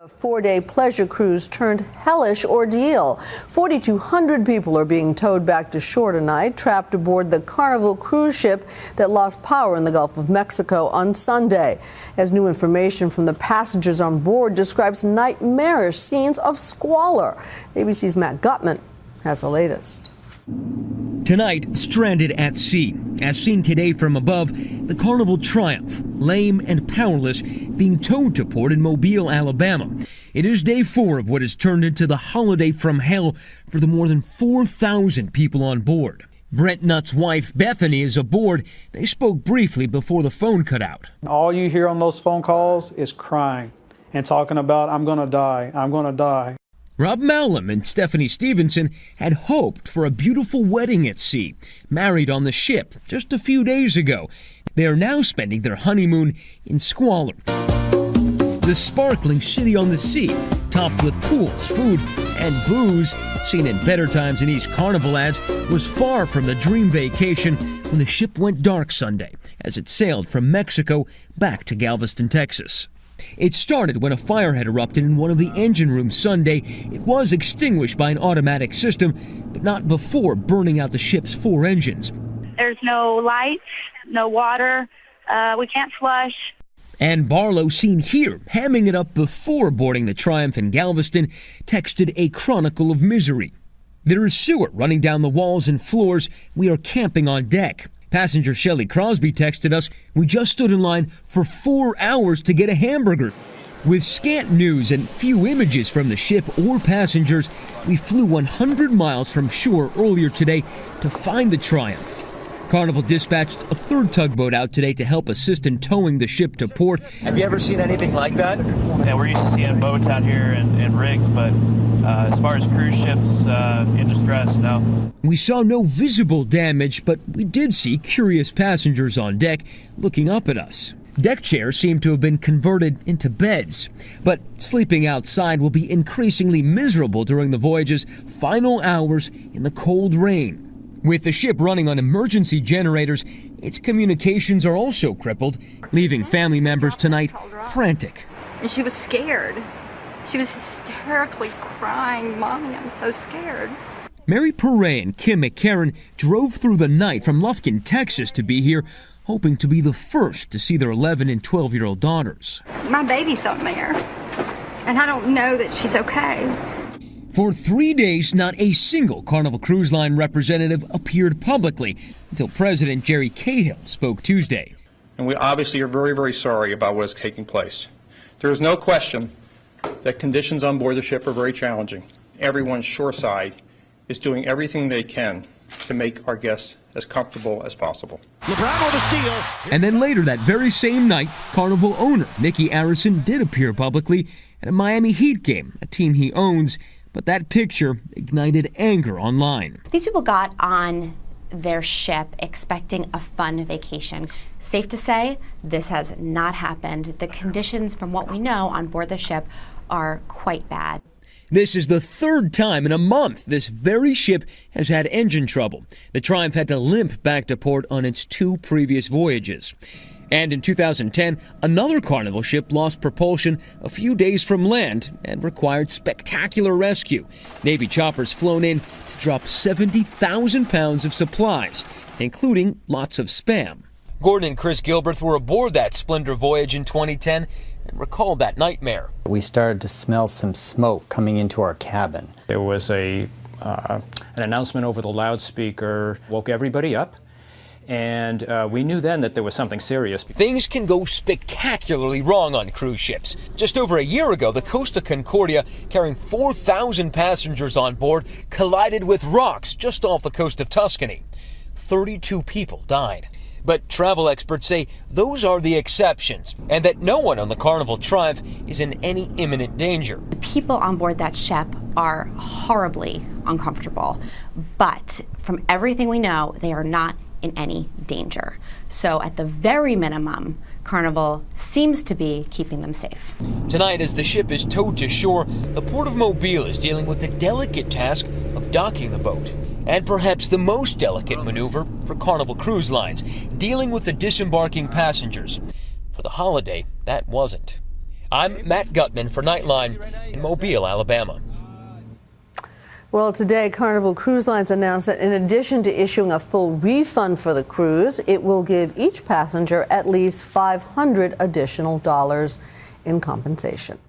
A 4-day pleasure cruise turned hellish ordeal. 4,200 people are being towed back to shore tonight, trapped aboard the Carnival cruise ship that lost power in the Gulf of Mexico on Sunday. As new information from the passengers on board describes nightmarish scenes of squalor. ABC's Matt Gutman has the latest. Tonight, stranded at sea. As seen today from above, the Carnival Triumph, lame and powerless, being towed to port in Mobile, Alabama. It is day 4 of what has turned into the holiday from hell for the more than 4,000 people on board. Brent Nutt's wife, Bethany, is aboard. They spoke briefly before the phone cut out. All you hear on those phone calls is crying and talking about, I'm going to die, I'm going to die. Rob Malum and Stephanie Stevenson had hoped for a beautiful wedding at sea, married on the ship just a few days ago. They are now spending their honeymoon in squalor. The sparkling city on the sea, topped with pools, food, and booze, seen in better times in East Carnival ads, was far from the dream vacation when the ship went dark Sunday as it sailed from Mexico back to Galveston, Texas. It started when a fire had erupted in one of the engine rooms Sunday. It was extinguished by an automatic system, but not before burning out the ship's 4 engines. There's no lights, no water, we can't flush. Ann Barlow, seen here, hamming it up before boarding the Triumph in Galveston, texted a chronicle of misery. There is sewer running down the walls and floors. We are camping on deck. Passenger Shelley Crosby texted us, we just stood in line for 4 hours to get a hamburger. With scant news and few images from the ship or passengers, we flew 100 miles from shore earlier today to find the Triumph. Carnival dispatched a 3rd tugboat out today to help assist in towing the ship to port. Have you ever seen anything like that? Yeah, we're used to seeing boats out here and rigs, but as far as cruise ships in distress, no. We saw no visible damage, but we did see curious passengers on deck looking up at us. Deck chairs seem to have been converted into beds, but sleeping outside will be increasingly miserable during the voyage's final hours in the cold rain. With the ship running on emergency generators, its communications are also crippled, leaving family members tonight frantic. And she was scared. She was hysterically crying, Mommy, I'm so scared. Mary Perret and Kim McCarran drove through the night from Lufkin, Texas to be here, hoping to be the first to see their 11 and 12-year-old daughters. My baby's on there, and I don't know that she's okay. For 3 days, not a single Carnival Cruise Line representative appeared publicly until President Jerry Cahill spoke Tuesday. And we obviously are very, very sorry about what is taking place. There is no question that conditions on board the ship are very challenging. Everyone shoreside is doing everything they can to make our guests as comfortable as possible. LeBron with a steal. And then later that very same night, Carnival owner Mickey Arison did appear publicly at a Miami Heat game, a team he owns. But that picture ignited anger online. These people got on their ship expecting a fun vacation. Safe to say, this has not happened. The conditions, from what we know on board the ship, are quite bad. This is the 3rd time in a month this very ship has had engine trouble. The Triumph had to limp back to port on its 2 previous voyages. And in 2010, another Carnival ship lost propulsion a few days from land and required spectacular rescue. Navy choppers flown in to drop 70,000 pounds of supplies, including lots of Spam. Gordon and Chris Gilbert were aboard that Splendor voyage in 2010 and recalled that nightmare. We started to smell some smoke coming into our cabin. There was an announcement over the loudspeaker, woke everybody up. And we knew then that there was something serious. Things can go spectacularly wrong on cruise ships. Just over a year ago, the Costa Concordia, carrying 4,000 passengers on board, collided with rocks just off the coast of Tuscany. 32 people died. But travel experts say those are the exceptions, and that no one on the Carnival Triumph is in any imminent danger. The people on board that ship are horribly uncomfortable, but from everything we know, they are not in any danger. So at the very minimum, Carnival seems to be keeping them safe. Tonight, as the ship is towed to shore, the Port of Mobile is dealing with the delicate task of docking the boat. And perhaps the most delicate maneuver for Carnival Cruise Lines, dealing with the disembarking passengers. For the holiday, that wasn't. I'm Matt Gutman for Nightline in Mobile, Alabama. Well, today, Carnival Cruise Lines announced that in addition to issuing a full refund for the cruise, it will give each passenger at least $500 additional in compensation.